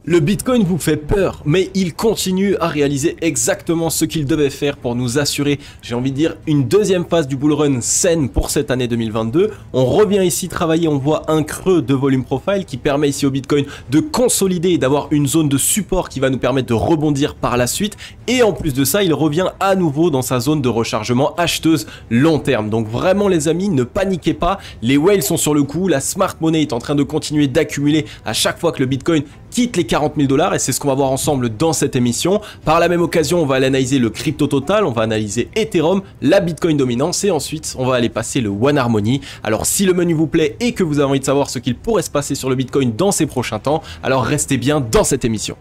Le Bitcoin vous fait peur, mais il continue à réaliser exactement ce qu'il devait faire pour nous assurer, j'ai envie de dire, une deuxième phase du bull run saine pour cette année 2022. On revient ici travailler, on voit un creux de volume profile qui permet ici au Bitcoin de consolider et d'avoir une zone de support qui va nous permettre de rebondir par la suite. Et en plus de ça, il revient à nouveau dans sa zone de rechargement acheteuse long terme. Donc vraiment les amis, ne paniquez pas, les whales sont sur le coup, la smart money est en train de continuer d'accumuler à chaque fois que le Bitcoin quitte les 40 000 $ et c'est ce qu'on va voir ensemble dans cette émission. Par la même occasion, on va aller analyser le crypto total, on va analyser Ethereum, la Bitcoin dominance et ensuite on va aller passer le One Harmony. Alors si le menu vous plaît et que vous avez envie de savoir ce qu'il pourrait se passer sur le Bitcoin dans ces prochains temps, alors restez bien dans cette émission.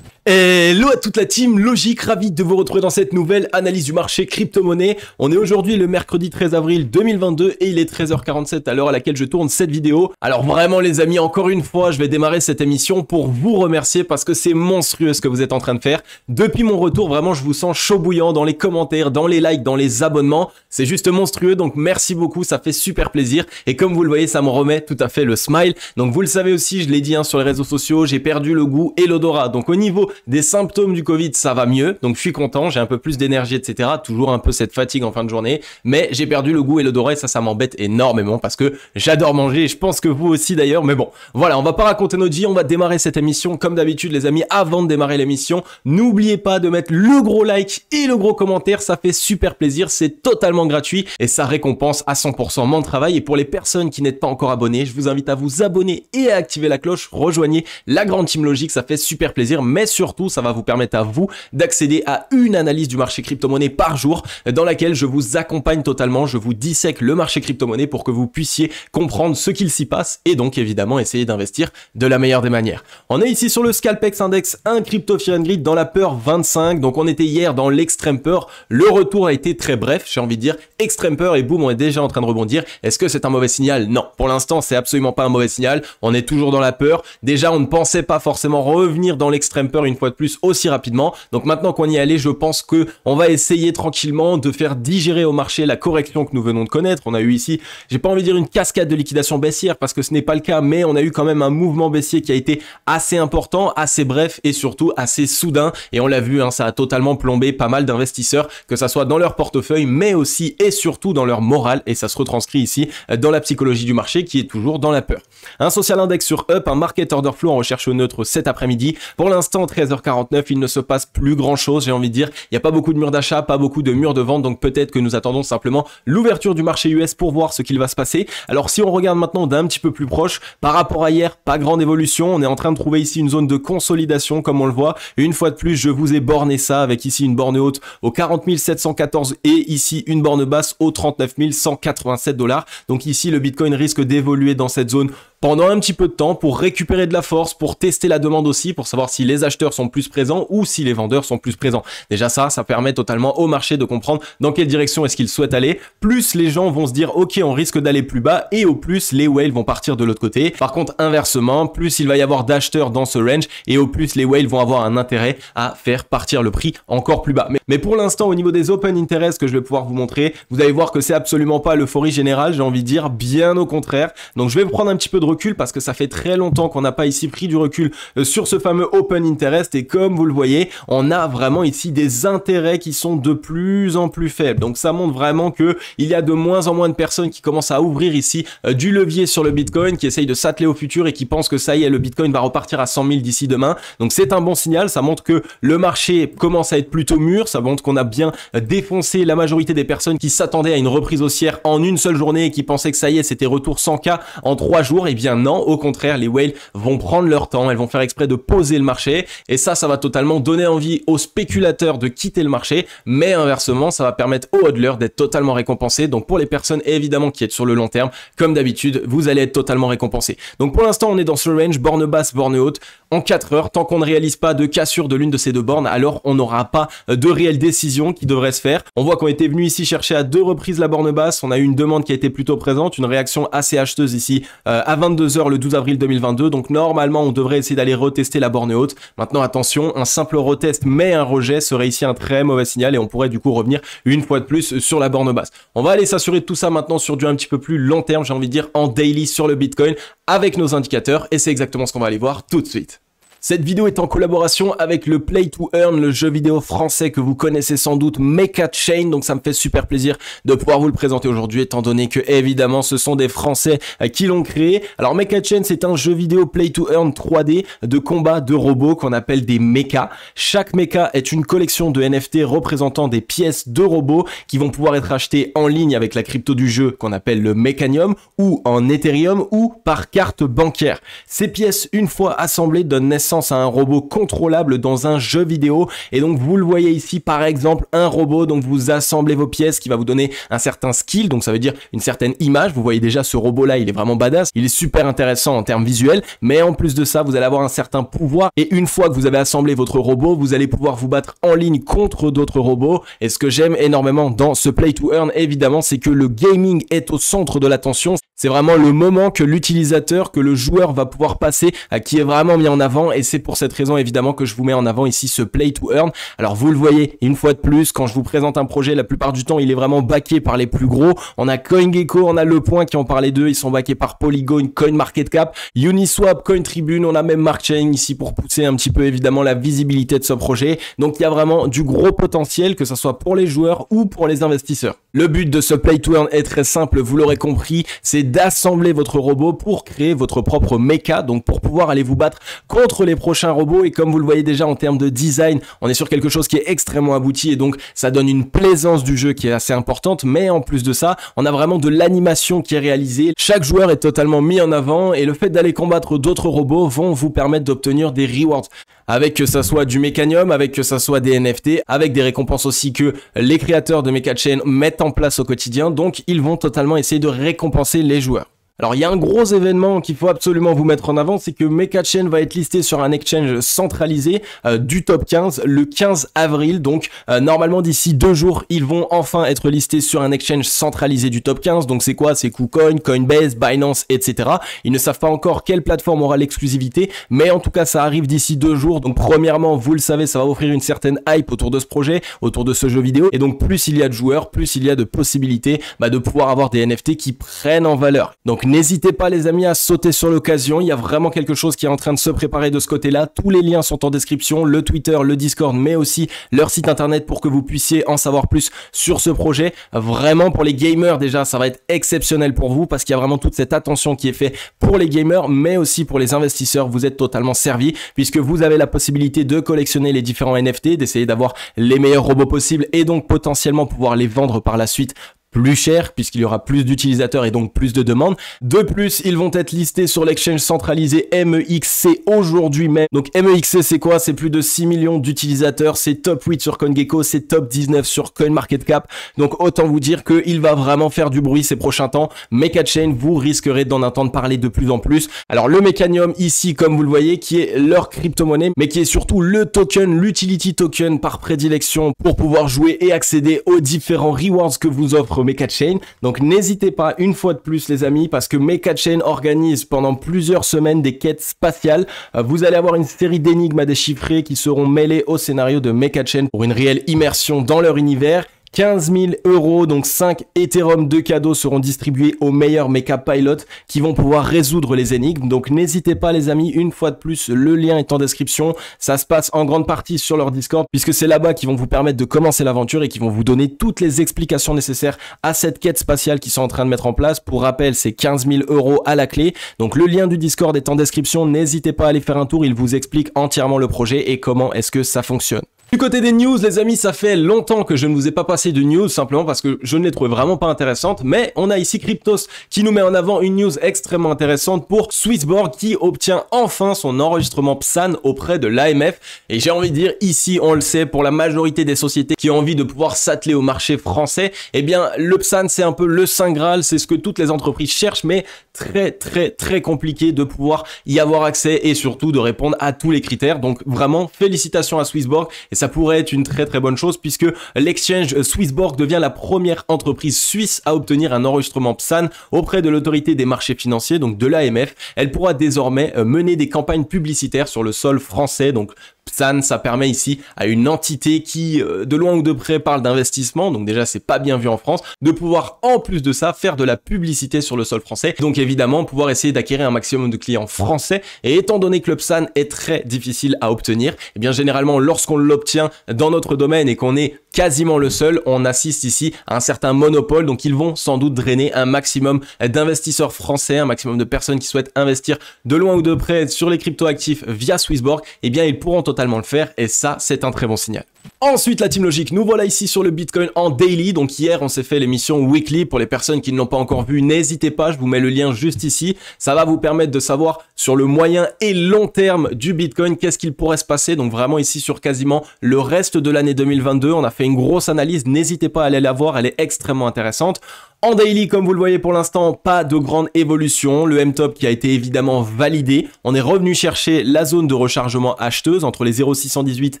Hello à toute la team Logic, ravi de vous retrouver dans cette nouvelle analyse du marché crypto-monnaie. On est aujourd'hui le mercredi 13 avril 2022 et il est 13h47 à l'heure à laquelle je tourne cette vidéo. Alors vraiment les amis, encore une fois, je vais démarrer cette émission pour vous remercier parce que c'est monstrueux ce que vous êtes en train de faire. Depuis mon retour, vraiment je vous sens chaud bouillant dans les commentaires, dans les likes, dans les abonnements. C'est juste monstrueux, donc merci beaucoup, ça fait super plaisir. Et comme vous le voyez, ça me remet tout à fait le smile. Donc vous le savez aussi, je l'ai dit sur les réseaux sociaux, j'ai perdu le goût et l'odorat. Donc au niveau des symptômes du Covid, ça va mieux, donc je suis content, j'ai un peu plus d'énergie, etc. Toujours un peu cette fatigue en fin de journée, mais j'ai perdu le goût et l'odorat et ça m'embête énormément parce que j'adore manger et je pense que vous aussi d'ailleurs, mais bon, voilà, on va pas raconter notre vie, on va démarrer cette émission comme d'habitude les amis. Avant de démarrer l'émission, n'oubliez pas de mettre le gros like et le gros commentaire, ça fait super plaisir, c'est totalement gratuit et ça récompense à 100% mon travail. Et pour les personnes qui n'êtes pas encore abonnées, je vous invite à vous abonner et à activer la cloche, rejoignez la grande team Logic, ça fait super plaisir, mais surtout ça va vous permettre à vous d'accéder à une analyse du marché crypto-monnaie par jour dans laquelle je vous accompagne totalement, je vous dissèque le marché crypto-monnaie pour que vous puissiez comprendre ce qu'il s'y passe et donc évidemment essayer d'investir de la meilleure des manières. On est ici sur le Scalpex Index 1 Crypto Fear and Greed dans la peur 25, donc on était hier dans l'extrême peur, le retour a été très bref, j'ai envie de dire extrême peur et boum, on est déjà en train de rebondir. Est-ce que c'est un mauvais signal? Non, pour l'instant c'est absolument pas un mauvais signal, on est toujours dans la peur, déjà on ne pensait pas forcément revenir dans l'extrême peur une fois de plus aussi rapidement. Donc maintenant qu'on y est allé, je pense que on va essayer tranquillement de faire digérer au marché la correction que nous venons de connaître. On a eu ici, j'ai pas envie de dire une cascade de liquidation baissière parce que ce n'est pas le cas, mais on a eu quand même un mouvement baissier qui a été assez important, assez bref et surtout assez soudain. Et on l'a vu, ça a totalement plombé pas mal d'investisseurs, que ça soit dans leur portefeuille, mais aussi et surtout dans leur morale. Et ça se retranscrit ici dans la psychologie du marché qui est toujours dans la peur. Un social index sur Up, un market order flow en recherche au neutre cet après-midi. Pour l'instant, 13h49, il ne se passe plus grand chose, j'ai envie de dire. Il n'y a pas beaucoup de murs d'achat, pas beaucoup de murs de vente, donc peut-être que nous attendons simplement l'ouverture du marché US pour voir ce qu'il va se passer. Alors si on regarde maintenant d'un petit peu plus proche, par rapport à hier, pas grande évolution. On est en train de trouver ici une zone de consolidation comme on le voit. Et une fois de plus, je vous ai borné ça avec ici une borne haute aux 40 714 et ici une borne basse aux 39 187 $. Donc ici, le Bitcoin risque d'évoluer dans cette zone pendant un petit peu de temps pour récupérer de la force, pour tester la demande aussi, pour savoir si les acheteurs sont plus présents ou si les vendeurs sont plus présents. Déjà ça permet totalement au marché de comprendre dans quelle direction est-ce qu'il souhaite aller. Plus les gens vont se dire ok, on risque d'aller plus bas et au plus les whales vont partir de l'autre côté. Par contre inversement, plus il va y avoir d'acheteurs dans ce range et au plus les whales vont avoir un intérêt à faire partir le prix encore plus bas. Mais pour l'instant au niveau des open interest que je vais pouvoir vous montrer, vous allez voir que c'est absolument pas l'euphorie générale, j'ai envie de dire, bien au contraire. Donc je vais prendre un petit peu de recul parce que ça fait très longtemps qu'on n'a pas ici pris du recul sur ce fameux open interest et comme vous le voyez, on a vraiment ici des intérêts qui sont de plus en plus faibles. Donc ça montre vraiment que il y a de moins en moins de personnes qui commencent à ouvrir ici du levier sur le Bitcoin, qui essayent de s'atteler au futur et qui pensent que ça y est, le Bitcoin va repartir à 100 000 d'ici demain. Donc c'est un bon signal, ça montre que le marché commence à être plutôt mûr, ça montre qu'on a bien défoncé la majorité des personnes qui s'attendaient à une reprise haussière en une seule journée et qui pensaient que ça y est, c'était retour 100K en 3 jours. Et bien non, au contraire, les whales vont prendre leur temps, elles vont faire exprès de poser le marché et ça va totalement donner envie aux spéculateurs de quitter le marché, mais inversement, ça va permettre aux hodlers d'être totalement récompensés. Donc pour les personnes évidemment qui êtes sur le long terme, comme d'habitude, vous allez être totalement récompensés. Donc pour l'instant, on est dans ce range, borne basse, borne haute, en 4 heures. Tant qu'on ne réalise pas de cassure de l'une de ces deux bornes, alors on n'aura pas de réelle décision qui devrait se faire. On voit qu'on était venu ici chercher à 2 reprises la borne basse, on a eu une demande qui a été plutôt présente, une réaction assez acheteuse ici à 22h le 12 avril 2022. Donc normalement, on devrait essayer d'aller retester la borne haute. Maintenant, attention, un simple retest mais un rejet serait ici un très mauvais signal et on pourrait du coup revenir une fois de plus sur la borne basse. On va aller s'assurer de tout ça maintenant sur du un petit peu plus long terme, j'ai envie de dire en daily sur le Bitcoin avec nos indicateurs et c'est exactement ce qu'on va aller voir tout de suite. Cette vidéo est en collaboration avec le Play to Earn, le jeu vidéo français que vous connaissez sans doute, Mecha Chain. Donc ça me fait super plaisir de pouvoir vous le présenter aujourd'hui, étant donné que évidemment ce sont des Français qui l'ont créé. Alors Mecha Chain, c'est un jeu vidéo Play to Earn 3D de combat de robots qu'on appelle des mechas. Chaque mecha est une collection de NFT représentant des pièces de robots qui vont pouvoir être achetées en ligne avec la crypto du jeu qu'on appelle le Mechanium, ou en Ethereum, ou par carte bancaire. Ces pièces, une fois assemblées, donnent naissance à un robot contrôlable dans un jeu vidéo. Et donc vous le voyez ici, par exemple, un robot. Donc vous assemblez vos pièces qui va vous donner un certain skill, donc ça veut dire une certaine image. Vous voyez déjà ce robot là, il est vraiment badass, il est super intéressant en termes visuels, mais en plus de ça vous allez avoir un certain pouvoir. Et une fois que vous avez assemblé votre robot, vous allez pouvoir vous battre en ligne contre d'autres robots. Et ce que j'aime énormément dans ce Play to Earn, évidemment, c'est que le gaming est au centre de l'attention. C'est vraiment le moment que l'utilisateur, que le joueur va pouvoir passer, qui est vraiment mis en avant. Et c'est pour cette raison évidemment que je vous mets en avant ici ce Play to Earn. Alors vous le voyez, une fois de plus, quand je vous présente un projet, la plupart du temps il est vraiment backé par les plus gros. On a CoinGecko, on a Le Point qui ont parlé d'eux, ils sont backés par Polygon, CoinMarketCap, Uniswap, CoinTribune, on a même Markchain ici pour pousser un petit peu évidemment la visibilité de ce projet. Donc il y a vraiment du gros potentiel, que ce soit pour les joueurs ou pour les investisseurs. Le but de ce Play to Earn est très simple, vous l'aurez compris, c'est d'assembler votre robot pour créer votre propre mecha, donc pour pouvoir aller vous battre contre les prochains robots. Et comme vous le voyez déjà en termes de design, on est sur quelque chose qui est extrêmement abouti et donc ça donne une plaisance du jeu qui est assez importante. Mais en plus de ça, on a vraiment de l'animation qui est réalisée. Chaque joueur est totalement mis en avant et le fait d'aller combattre d'autres robots vont vous permettre d'obtenir des rewards. Avec que ça soit du Mechanium, avec que ça soit des NFT, avec des récompenses aussi que les créateurs de Mecha Chain mettent en place au quotidien. Donc ils vont totalement essayer de récompenser les joueurs. Alors il y a un gros événement qu'il faut absolument vous mettre en avant, c'est que Mecha Chain va être listé sur un exchange centralisé du top 15 le 15 avril. Donc normalement d'ici 2 jours, ils vont enfin être listés sur un exchange centralisé du top 15. Donc c'est quoi? C'est KuCoin, Coinbase, Binance, etc. Ils ne savent pas encore quelle plateforme aura l'exclusivité, mais en tout cas ça arrive d'ici 2 jours. Donc premièrement, vous le savez, ça va offrir une certaine hype autour de ce projet, autour de ce jeu vidéo. Et donc plus il y a de joueurs, plus il y a de possibilités de pouvoir avoir des NFT qui prennent en valeur. Donc n'hésitez pas les amis à sauter sur l'occasion, il y a vraiment quelque chose qui est en train de se préparer de ce côté-là. Tous les liens sont en description, le Twitter, le Discord, mais aussi leur site internet pour que vous puissiez en savoir plus sur ce projet. Vraiment pour les gamers déjà, ça va être exceptionnel pour vous parce qu'il y a vraiment toute cette attention qui est faite pour les gamers, mais aussi pour les investisseurs. Vous êtes totalement servis puisque vous avez la possibilité de collectionner les différents NFT, d'essayer d'avoir les meilleurs robots possibles et donc potentiellement pouvoir les vendre par la suite plus cher puisqu'il y aura plus d'utilisateurs et donc plus de demandes. De plus, ils vont être listés sur l'exchange centralisé MEXC aujourd'hui même. Donc MEXC c'est quoi? C'est plus de 6 millions d'utilisateurs, c'est top 8 sur CoinGecko, c'est top 19 sur CoinMarketCap. Donc autant vous dire qu'il va vraiment faire du bruit ces prochains temps. Mecha Chain, vous risquerez d'en entendre parler de plus en plus. Alors le Mechanium ici, comme vous le voyez, qui est leur crypto-monnaie, mais qui est surtout le token, l'utility token par prédilection pour pouvoir jouer et accéder aux différents rewards que vous offre Mecha Chain. Donc n'hésitez pas une fois de plus les amis, parce que Mecha Chain organise pendant plusieurs semaines des quêtes spatiales. Vous allez avoir une série d'énigmes à déchiffrer qui seront mêlées au scénario de Mecha Chain pour une réelle immersion dans leur univers. 15 000 €, donc 5 Ethereum de cadeaux seront distribués aux meilleurs mecha pilotes qui vont pouvoir résoudre les énigmes. Donc n'hésitez pas les amis, une fois de plus, le lien est en description. Ça se passe en grande partie sur leur Discord puisque c'est là-bas qu'ils vont vous permettre de commencer l'aventure et qui vont vous donner toutes les explications nécessaires à cette quête spatiale qu'ils sont en train de mettre en place. Pour rappel, c'est 15 000 € à la clé. Donc le lien du Discord est en description. N'hésitez pas à aller faire un tour, il vous explique entièrement le projet et comment est-ce que ça fonctionne. Du côté des news, les amis, ça fait longtemps que je ne vous ai pas passé de news, simplement parce que je ne les trouvais vraiment pas intéressantes, mais on a ici Cryptos qui nous met en avant une news extrêmement intéressante pour Swissborg qui obtient enfin son enregistrement PSAN auprès de l'AMF. Et j'ai envie de dire, ici, on le sait, pour la majorité des sociétés qui ont envie de pouvoir s'atteler au marché français, eh bien, le PSAN, c'est un peu le Saint Graal, c'est ce que toutes les entreprises cherchent, mais très compliqué de pouvoir y avoir accès et surtout de répondre à tous les critères. Donc vraiment, félicitations à Swissborg. Et ça pourrait être une très bonne chose puisque l'exchange Swissborg devient la première entreprise suisse à obtenir un enregistrement PSAN auprès de l'autorité des marchés financiers, donc de l'AMF. Elle pourra désormais mener des campagnes publicitaires sur le sol français, donc SAN, ça permet ici à une entité qui, de loin ou de près, parle d'investissement, donc déjà c'est pas bien vu en France, de pouvoir en plus de ça faire de la publicité sur le sol français, donc évidemment pouvoir essayer d'acquérir un maximum de clients français, et étant donné que l'UPSAN est très difficile à obtenir, et bien généralement lorsqu'on l'obtient dans notre domaine et qu'on est quasiment le seul, on assiste ici à un certain monopole, donc ils vont sans doute drainer un maximum d'investisseurs français, un maximum de personnes qui souhaitent investir de loin ou de près sur les cryptoactifs via Swissborg, et bien ils pourront totalement le faire, et ça c'est un très bon signal. Ensuite, la Team Logic, nous voilà ici sur le Bitcoin en daily. Donc hier, on s'est fait l'émission weekly. Pour les personnes qui ne l'ont pas encore vu, n'hésitez pas, je vous mets le lien juste ici. Ça va vous permettre de savoir sur le moyen et long terme du Bitcoin, qu'est-ce qu'il pourrait se passer. Donc vraiment ici sur quasiment le reste de l'année 2022, on a fait une grosse analyse. N'hésitez pas à aller la voir, elle est extrêmement intéressante. En daily, comme vous le voyez pour l'instant, pas de grande évolution. Le M-Top qui a été évidemment validé. On est revenu chercher la zone de rechargement acheteuse entre les 0,618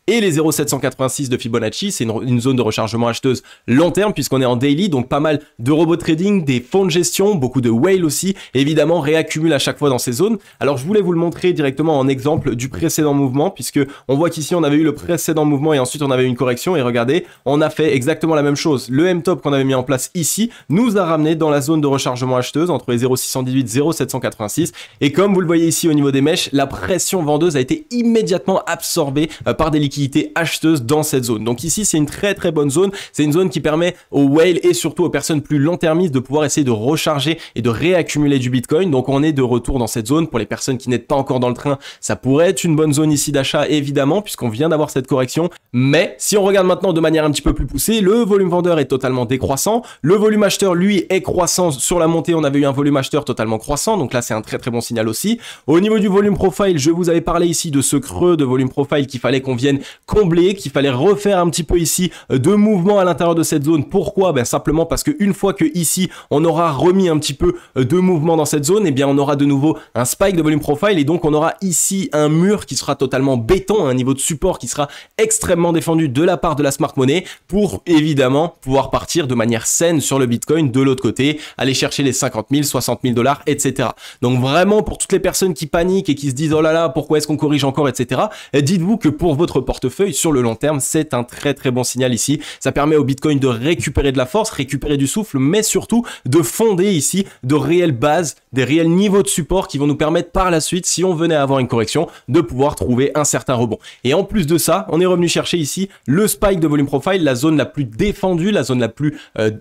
et les 0,786 de Fibonacci. C'est une zone de rechargement acheteuse long terme puisqu'on est en daily. Donc pas mal de robots trading, des fonds de gestion, beaucoup de whale aussi. Évidemment, réaccumule à chaque fois dans ces zones. Alors je voulais vous le montrer directement en exemple du précédent mouvement puisque on voit qu'ici on avait eu le précédent mouvement et ensuite on avait eu une correction. Et regardez, on a fait exactement la même chose. Le M-Top qu'on avait mis en place ici nous a ramené dans la zone de rechargement acheteuse entre les 0,618 et 0,786 et comme vous le voyez ici au niveau des mèches, la pression vendeuse a été immédiatement absorbée par des liquidités acheteuses dans cette zone. Donc ici c'est une très bonne zone, c'est une zone qui permet aux whales et surtout aux personnes plus long-termistes de pouvoir essayer de recharger et de réaccumuler du Bitcoin. Donc on est de retour dans cette zone. Pour les personnes qui n'êtes pas encore dans le train, ça pourrait être une bonne zone ici d'achat évidemment puisqu'on vient d'avoir cette correction. Mais si on regarde maintenant de manière un petit peu plus poussée, le volume vendeur est totalement décroissant, le volume acheteur lui est croissant. Sur la montée on avait eu un volume acheteur totalement croissant, donc là c'est un très bon signal aussi. Au niveau du volume profile, je vous avais parlé ici de ce creux de volume profile qu'il fallait qu'on vienne combler, qu'il fallait refaire un petit peu ici de mouvement à l'intérieur de cette zone. Pourquoi? Ben simplement parce que une fois que ici on aura remis un petit peu de mouvement dans cette zone, et bien on aura de nouveau un spike de volume profile et donc on aura ici un mur qui sera totalement béton, un niveau de support qui sera extrêmement défendu de la part de la smart money pour évidemment pouvoir partir de manière saine sur le Bitcoin de l'autre côté, aller chercher les 50 000, 60 000 $, etc. Donc vraiment pour toutes les personnes qui paniquent et qui se disent oh là là, pourquoi est-ce qu'on corrige encore, etc. Dites-vous que pour votre portefeuille sur le long terme, c'est un très bon signal ici. Ça permet au Bitcoin de récupérer de la force, récupérer du souffle, mais surtout de fonder ici de réelles bases, des réels niveaux de support qui vont nous permettre par la suite, si on venait à avoir une correction, de pouvoir trouver un certain rebond. Et en plus de ça, on est revenu chercher ici le spike de volume profile, la zone la plus défendue, la zone la plus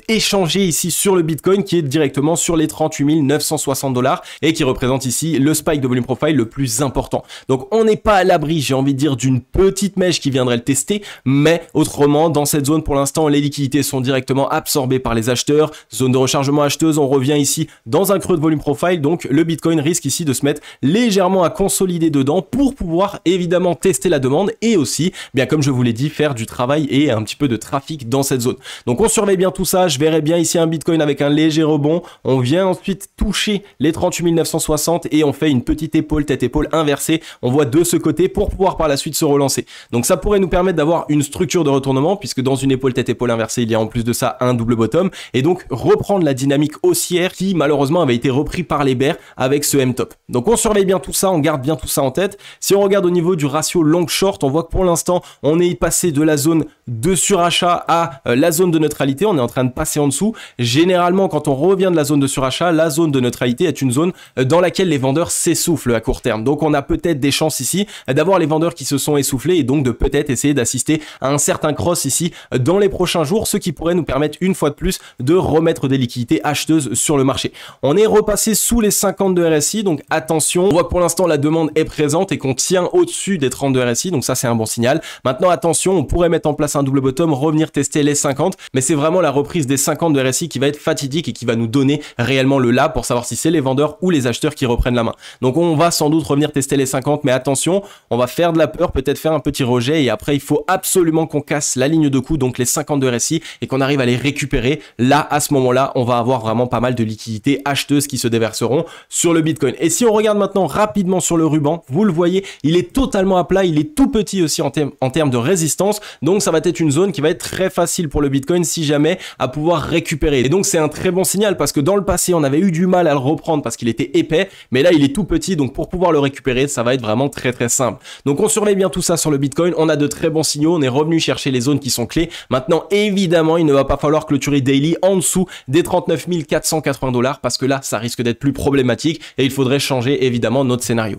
échangée ici sur le Bitcoin qui est directement sur les 38 960 $ et qui représente ici le spike de volume profile le plus important. Donc on n'est pas à l'abri, j'ai envie de dire, d'une petite mèche qui viendrait le tester, mais autrement dans cette zone pour l'instant les liquidités sont directement absorbées par les acheteurs, zone de rechargement acheteuse, on revient ici dans un creux de volume profile, donc le Bitcoin risque ici de se mettre légèrement à consolider dedans pour pouvoir évidemment tester la demande et aussi, bien comme je vous l'ai dit, faire du travail et un petit peu de trafic dans cette zone. Donc on surveille bien tout ça, je verrai bien ici un Bitcoin avec un léger rebond, on vient ensuite toucher les 38 960 et on fait une petite épaule, tête-épaule inversée, on voit de ce côté pour pouvoir par la suite se relancer. Donc ça pourrait nous permettre d'avoir une structure de retournement puisque dans une épaule, tête-épaule inversée, il y a en plus de ça un double bottom et donc reprendre la dynamique haussière qui malheureusement avait été repris par les bears avec ce M-Top. Donc on surveille bien tout ça, on garde bien tout ça en tête. Si on regarde au niveau du ratio long-short, on voit que pour l'instant, on est passé de la zone de surachat à la zone de neutralité, on est en train de passer en dessous. Généralement, quand on revient de la zone de surachat, la zone de neutralité est une zone dans laquelle les vendeurs s'essoufflent à court terme. Donc on a peut-être des chances ici d'avoir les vendeurs qui se sont essoufflés et donc de peut-être essayer d'assister à un certain cross ici dans les prochains jours, ce qui pourrait nous permettre une fois de plus de remettre des liquidités acheteuses sur le marché. On est repassé sous les 50 de RSI, donc attention, on voit que pour l'instant la demande est présente et qu'on tient au-dessus des 30 de RSI, donc ça c'est un bon signal. Maintenant attention, on pourrait mettre en place un double bottom, revenir tester les 50, mais c'est vraiment la reprise des 50 de RSI qui va être fatidique et qui va nous donner réellement le là pour savoir si c'est les vendeurs ou les acheteurs qui reprennent la main. Donc on va sans doute revenir tester les 50, mais attention, on va faire de la peur, peut-être faire un petit rejet et après il faut absolument qu'on casse la ligne de coup, donc les 50 de RSI et qu'on arrive à les récupérer. Là, à ce moment-là, on va avoir vraiment pas mal de liquidités acheteuses qui se déverseront sur le Bitcoin. Et si on regarde maintenant rapidement sur le ruban, vous le voyez, il est totalement à plat, il est tout petit aussi en termes de résistance, donc ça va être une zone qui va être très facile pour le Bitcoin si jamais à pouvoir récupérer récupérer. Et donc c'est un très bon signal parce que dans le passé on avait eu du mal à le reprendre parce qu'il était épais, mais là il est tout petit, donc pour pouvoir le récupérer ça va être vraiment très très simple. Donc on surveille bien tout ça sur le Bitcoin, on a de très bons signaux, on est revenu chercher les zones qui sont clés. Maintenant évidemment il ne va pas falloir clôturer daily en dessous des 39 480 $ parce que là ça risque d'être plus problématique et il faudrait changer évidemment notre scénario.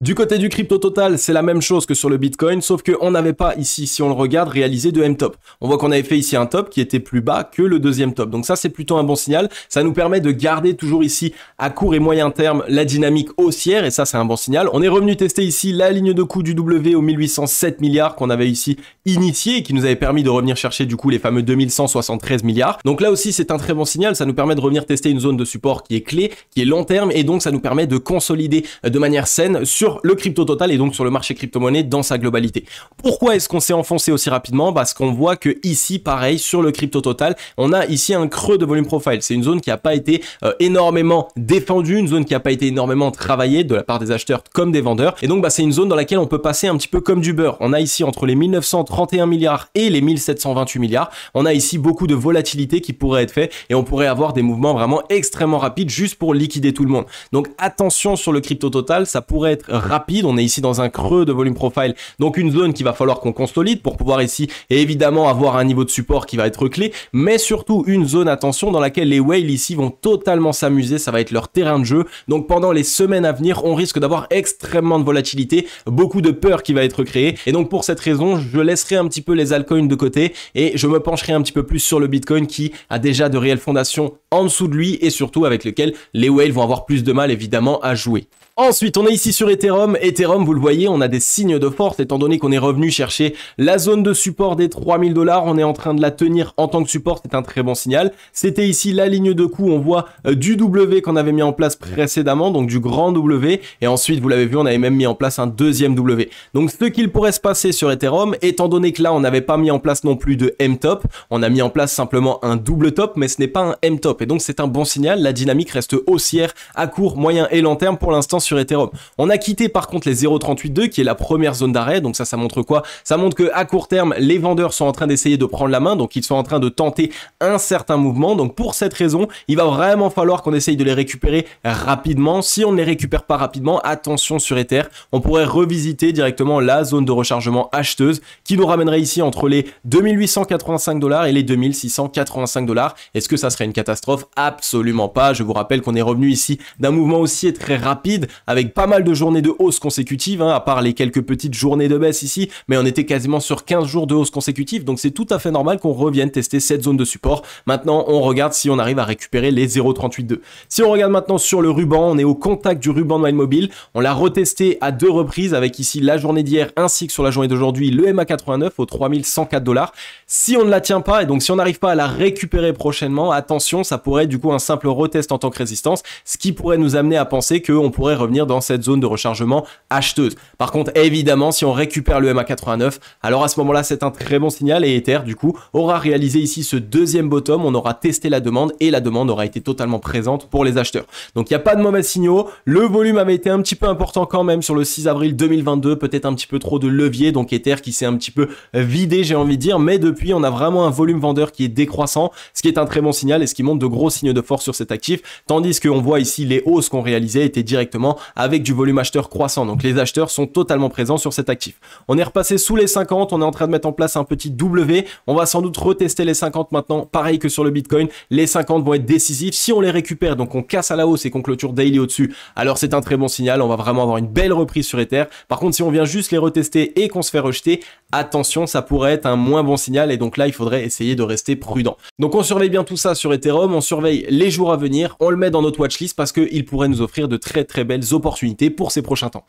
Du côté du crypto total, c'est la même chose que sur le Bitcoin, sauf qu'on n'avait pas ici, si on le regarde, réalisé de M-top. On voit qu'on avait fait ici un top qui était plus bas que le deuxième top. Donc ça, c'est plutôt un bon signal. Ça nous permet de garder toujours ici, à court et moyen terme, la dynamique haussière, et ça, c'est un bon signal. On est revenu tester ici la ligne de coût du W au 1807 milliards qu'on avait ici initié et qui nous avait permis de revenir chercher du coup les fameux 2173 milliards. Donc là aussi, c'est un très bon signal. Ça nous permet de revenir tester une zone de support qui est clé, qui est long terme, et donc ça nous permet de consolider de manière saine sur le crypto total et donc sur le marché crypto-monnaie dans sa globalité. Pourquoi est-ce qu'on s'est enfoncé aussi rapidement? Parce qu'on voit que ici, pareil, sur le crypto total, on a ici un creux de volume profile. C'est une zone qui n'a pas été énormément défendue, une zone qui n'a pas été énormément travaillée de la part des acheteurs comme des vendeurs. Et donc, c'est une zone dans laquelle on peut passer un petit peu comme du beurre. On a ici entre les 1931 milliards et les 1728 milliards. On a ici beaucoup de volatilité qui pourrait être fait et on pourrait avoir des mouvements vraiment extrêmement rapides juste pour liquider tout le monde. Donc, attention sur le crypto total, ça pourrait être rapide. On est ici dans un creux de volume profile, donc une zone qu'il va falloir qu'on consolide pour pouvoir ici et évidemment avoir un niveau de support qui va être clé, mais surtout une zone, attention, dans laquelle les whales ici vont totalement s'amuser, ça va être leur terrain de jeu. Donc pendant les semaines à venir, on risque d'avoir extrêmement de volatilité, beaucoup de peur qui va être créée, et donc pour cette raison, je laisserai un petit peu les altcoins de côté et je me pencherai un petit peu plus sur le Bitcoin qui a déjà de réelles fondations en dessous de lui et surtout avec lequel les whales vont avoir plus de mal évidemment à jouer. Ensuite, on est ici sur Ethereum. Ethereum, vous le voyez, on a des signes de force étant donné qu'on est revenu chercher la zone de support des 3000 $. On est en train de la tenir en tant que support, c'est un très bon signal. C'était ici la ligne de coût, on voit du W qu'on avait mis en place précédemment, donc du grand W. Et ensuite, vous l'avez vu, on avait même mis en place un deuxième W. Donc, ce qu'il pourrait se passer sur Ethereum, étant donné que là, on n'avait pas mis en place non plus de M-top, on a mis en place simplement un double top, mais ce n'est pas un M-top. Et donc, c'est un bon signal. La dynamique reste haussière à court, moyen et long terme pour l'instant sur Ethereum. On a quitté par contre les 0.382 qui est la première zone d'arrêt, donc ça montre quoi? Ça montre que à court terme les vendeurs sont en train d'essayer de prendre la main, donc ils sont en train de tenter un certain mouvement. Donc pour cette raison, il va vraiment falloir qu'on essaye de les récupérer rapidement. Si on ne les récupère pas rapidement, attention sur Ether, on pourrait revisiter directement la zone de rechargement acheteuse qui nous ramènerait ici entre les 2885 $ et les 2685 $. Est-ce que ça serait une catastrophe? Absolument pas. Je vous rappelle qu'on est revenu ici d'un mouvement haussier très rapide avec pas mal de journées de hausse consécutives, à part les quelques petites journées de baisse ici, mais on était quasiment sur 15 jours de hausse consécutive, donc c'est tout à fait normal qu'on revienne tester cette zone de support. Maintenant, on regarde si on arrive à récupérer les 0.382. Si on regarde maintenant sur le ruban, on est au contact du ruban de Mile Mobile, on l'a retesté à 2 reprises avec ici la journée d'hier ainsi que sur la journée d'aujourd'hui le MA89 aux 3104 $. Si on ne la tient pas et donc si on n'arrive pas à la récupérer prochainement, attention, ça pourrait être du coup un simple retest en tant que résistance, ce qui pourrait nous amener à penser qu'on pourrait revenir dans cette zone de rechargement acheteuse. Par contre, évidemment, si on récupère le MA89, alors à ce moment-là, c'est un très bon signal et Ether, du coup, aura réalisé ici ce deuxième bottom, on aura testé la demande et la demande aura été totalement présente pour les acheteurs. Donc, il n'y a pas de mauvais signaux. Le volume avait été un petit peu important quand même sur le 6 avril 2022, peut-être un petit peu trop de levier, donc Ether qui s'est un petit peu vidé, j'ai envie de dire, mais depuis, on a vraiment un volume vendeur qui est décroissant, ce qui est un très bon signal et ce qui montre de gros signes de force sur cet actif, tandis qu'on voit ici les hausses qu'on réalisait étaient directement avec du volume acheteur croissant. Donc les acheteurs sont totalement présents sur cet actif. On est repassé sous les 50, on est en train de mettre en place un petit W. On va sans doute retester les 50 maintenant, pareil que sur le Bitcoin. Les 50 vont être décisifs. Si on les récupère, donc on casse à la hausse et qu'on clôture daily au-dessus, alors c'est un très bon signal. On va vraiment avoir une belle reprise sur Ether. Par contre, si on vient juste les retester et qu'on se fait rejeter, attention, ça pourrait être un moins bon signal et donc là, il faudrait essayer de rester prudent. Donc on surveille bien tout ça sur Ethereum, on surveille les jours à venir, on le met dans notre watchlist parce qu'il pourrait nous offrir de très très belles opportunités pour ces prochains temps.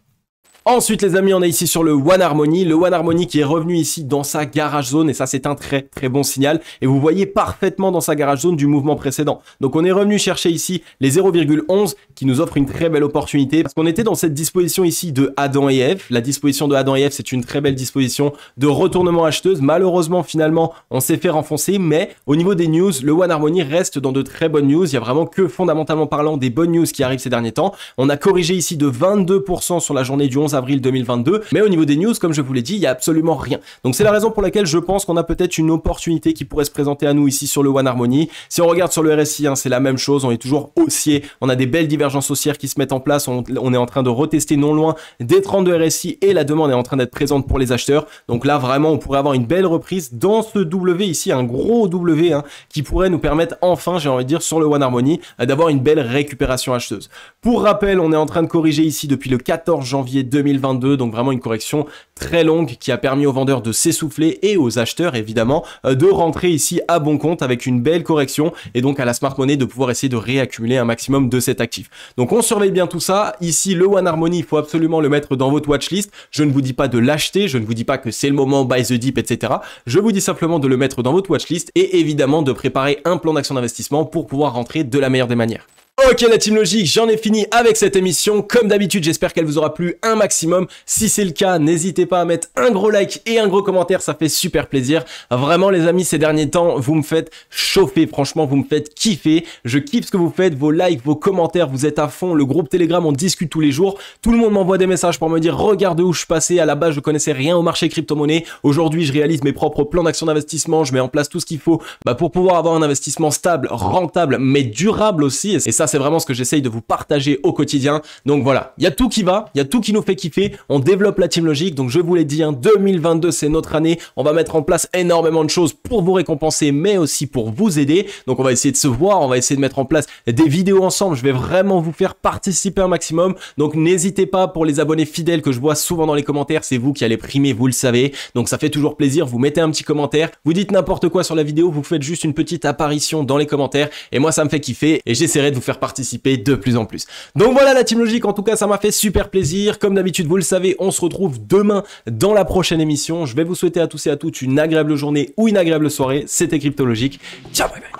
Ensuite les amis, on est ici sur le One Harmony. Le One Harmony qui est revenu ici dans sa garage zone et ça c'est un très très bon signal. Et vous voyez parfaitement dans sa garage zone du mouvement précédent. Donc on est revenu chercher ici les 0,11 qui nous offre une très belle opportunité parce qu'on était dans cette disposition ici de Adam et Ève. La disposition de Adam et Ève, c'est une très belle disposition de retournement acheteuse. Malheureusement finalement on s'est fait renfoncer, mais au niveau des news, le One Harmony reste dans de très bonnes news. Il y a vraiment que fondamentalement parlant des bonnes news qui arrivent ces derniers temps. On a corrigé ici de 22% sur la journée du 11 11 avril 2022. Mais au niveau des news, comme je vous l'ai dit, il y a absolument rien. Donc c'est la raison pour laquelle je pense qu'on a peut-être une opportunité qui pourrait se présenter à nous ici sur le One Harmony. Si on regarde sur le RSI, hein, c'est la même chose, on est toujours haussier, on a des belles divergences haussières qui se mettent en place, on est en train de retester non loin des 30 de RSI et la demande est en train d'être présente pour les acheteurs. Donc là vraiment on pourrait avoir une belle reprise dans ce W ici, un gros W hein, qui pourrait nous permettre enfin, j'ai envie de dire, sur le One Harmony d'avoir une belle récupération acheteuse. Pour rappel, on est en train de corriger ici depuis le 14 janvier 2022, donc vraiment une correction très longue qui a permis aux vendeurs de s'essouffler et aux acheteurs évidemment de rentrer ici à bon compte avec une belle correction et donc à la smart money de pouvoir essayer de réaccumuler un maximum de cet actif. Donc on surveille bien tout ça. Ici le One Harmony, il faut absolument le mettre dans votre watchlist. Je ne vous dis pas de l'acheter, je ne vous dis pas que c'est le moment buy the dip, etc. Je vous dis simplement de le mettre dans votre watchlist et évidemment de préparer un plan d'action d'investissement pour pouvoir rentrer de la meilleure des manières. Ok la team logique, j'en ai fini avec cette émission. Comme d'habitude, j'espère qu'elle vous aura plu un maximum. Si c'est le cas, n'hésitez pas à mettre un gros like et un gros commentaire, ça fait super plaisir. Vraiment les amis, ces derniers temps, vous me faites chauffer, franchement, vous me faites kiffer. Je kiffe ce que vous faites, vos likes, vos commentaires, vous êtes à fond. Le groupe Telegram, on discute tous les jours. Tout le monde m'envoie des messages pour me dire, regarde où je suis passé. À la base, je connaissais rien au marché crypto-monnaie. Aujourd'hui, je réalise mes propres plans d'action d'investissement. Je mets en place tout ce qu'il faut pour pouvoir avoir un investissement stable, rentable, mais durable aussi. Et ça, c'est vraiment ce que j'essaye de vous partager au quotidien. Donc voilà, il y a tout qui va, il y a tout qui nous fait kiffer. On développe la team logique. Donc je vous l'ai dit, 2022, c'est notre année. On va mettre en place énormément de choses pour vous récompenser, mais aussi pour vous aider. Donc on va essayer de se voir, on va essayer de mettre en place des vidéos ensemble. Je vais vraiment vous faire participer un maximum. Donc n'hésitez pas, pour les abonnés fidèles que je vois souvent dans les commentaires, c'est vous qui allez primer, vous le savez. Donc ça fait toujours plaisir. Vous mettez un petit commentaire, vous dites n'importe quoi sur la vidéo, vous faites juste une petite apparition dans les commentaires et moi ça me fait kiffer et j'essaierai de vous faire participer de plus en plus. Donc voilà la team logique, en tout cas ça m'a fait super plaisir. Comme d'habitude, vous le savez, on se retrouve demain dans la prochaine émission. Je vais vous souhaiter à tous et à toutes une agréable journée ou une agréable soirée. C'était Cryptologique. Ciao, bye bye.